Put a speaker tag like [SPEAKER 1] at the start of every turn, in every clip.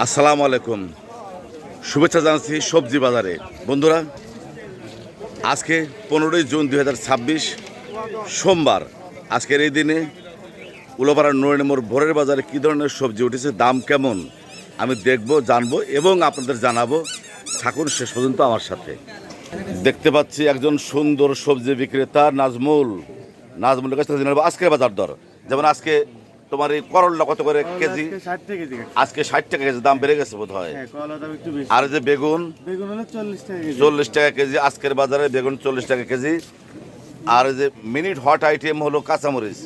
[SPEAKER 1] আসসালামু আলাইকুম, শুভেচ্ছা জানাচ্ছি সবজি বাজারে। বন্ধুরা, আজকে 15ই জুন 2026 সোমবার। আজকের এই দিনে উলাপাড়ার নরেন্দ্র ভোরের বাজারে কী ধরনের সবজি উঠেছে, দাম কেমন, আমি দেখব, জানবো এবং আপনাদের জানাবো। থাকুন শেষ পর্যন্ত আমার সাথে। দেখতে পাচ্ছি একজন সুন্দর সবজি বিক্রেতা নাজমুলের কাছ থেকে জানাবো আজকের বাজার দর। যেমন আজকে তোমার এই করল্লা কত করে কেজি? আজকে 60 টাকা কেজি, দাম বেড়ে গেছে বোধ হয়। আর যে বেগুন 40 টাকা কেজি আজকের বাজারে, বেগুন 40 টাকা কেজি। আর যে মিনিট হট আইটেম হলো কাঁচামরিচ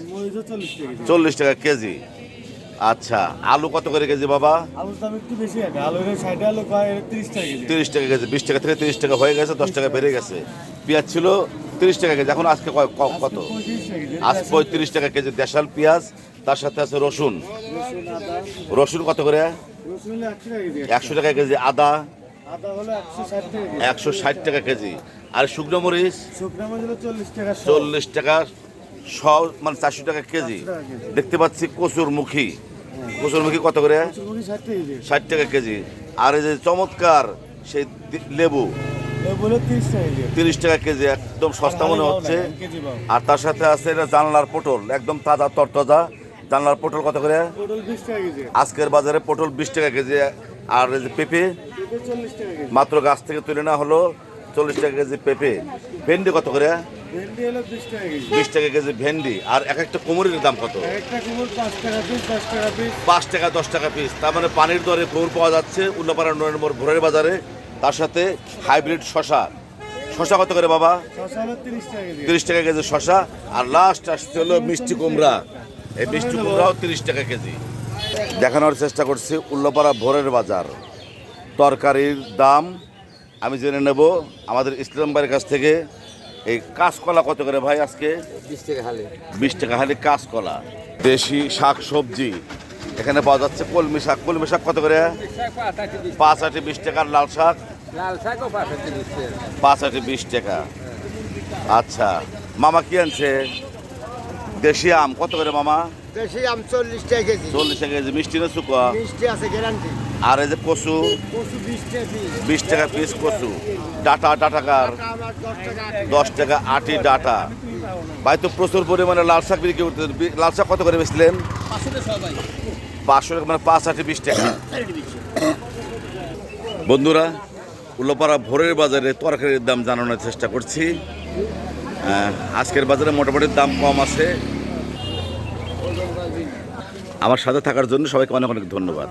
[SPEAKER 1] 40 টাকা কেজি। আচ্ছা, আলু কত করে কেজি বাবা? 30 টাকা কেজি, 20 টাকা থেকে 30 টাকা হয়ে গেছে, 10 টাকা বেড়ে গেছে। পেঁয়াজ ছিল 30 টাকা কেজি, এখন আজকে কত? আজ 35 টাকা কেজি দেশাল পেঁয়াজ। তার সাথে আছে রসুন কত করে? 100 টাকা কেজি। আদা 160 টাকা কেজি। আর শুকনো মরিচ 40 টাকা, মানে 400 টাকা কেজি। দেখতে পাচ্ছি কচুরমুখী কত করে? 60 টাকা কেজি। আর এই যে চমৎকার সেই লেবু 30 টাকা কেজি, একদম সস্তা মনে হচ্ছে। আর তার সাথে আছে এটা জানলার পটল, একদম তাজা তরতাজা জানলার পটল কত করে? আজকের বাজারে পটল 20 টাকা কেজি। আর এই যে পেঁপে মাত্র গাছ থেকে তুলে না হলো 40 টাকা কেজি পেঁপে। ভেন্ডি কত করে? 20 টাকা কেজি ভেন্ডি। আর এক একটা কুমড়ির দাম কত? 5 টাকা 10 টাকা পিস। তার মানে পানির দরে কুমড় পাওয়া যাচ্ছে উল্লাপাড়া নরেন্দ্র ভোরের বাজারে। তার সাথে হাইব্রিড শশা কত করে বাবা? 30 টাকা কেজি শশা। আর লাস্ট আসতে হলো মিষ্টি কুমড়া, এই মিষ্টি কুমড়াও 30 টাকা কেজি। দেখানোর চেষ্টা করছি উল্লাপাড়া ভোরের বাজার। তরকারির দাম আমি জেনে নেব আমাদের ইসলাম ভাইয়ের কাছ থেকে। এই কাঁচকলা কত করে ভাই আজকে? 20 টাকা হালি কাঁচকলা। দেশি শাক সবজি এখানে পাওয়া যাচ্ছে কলমি শাক কত করে? 5 আটি 20 টাকা। লাল শাক 5 আটি 20 টাকা। আচ্ছা, মামা কি আনছে? দেশি আম কত করে মামা?
[SPEAKER 2] দেশি আম 40 টাকা কেজি।
[SPEAKER 1] 40 টাকা কেজি। মিষ্টি না শুকা?
[SPEAKER 2] মিষ্টি আছে, গ্যারান্টি।
[SPEAKER 1] আর এই যে কচু 20 টাকা পিস কচু। ডাটা কার? 10 টাকা আটি ডাটা। ভাই তো প্রচুর পরিমাণে লাল শাক বিক্রি করতে। লাল শাক কত করে বেচলেন? 500 টাকা, মানে 5 আটি 20 টাকা। বন্ধুরা, উল্লাপাড়া ভোরের বাজারে তরকারির দাম জানানোর চেষ্টা করছি। আজকের বাজারে মোটামুটি দাম কম আছে। আমার সাথে থাকার জন্য সবাইকে অনেক অনেক ধন্যবাদ।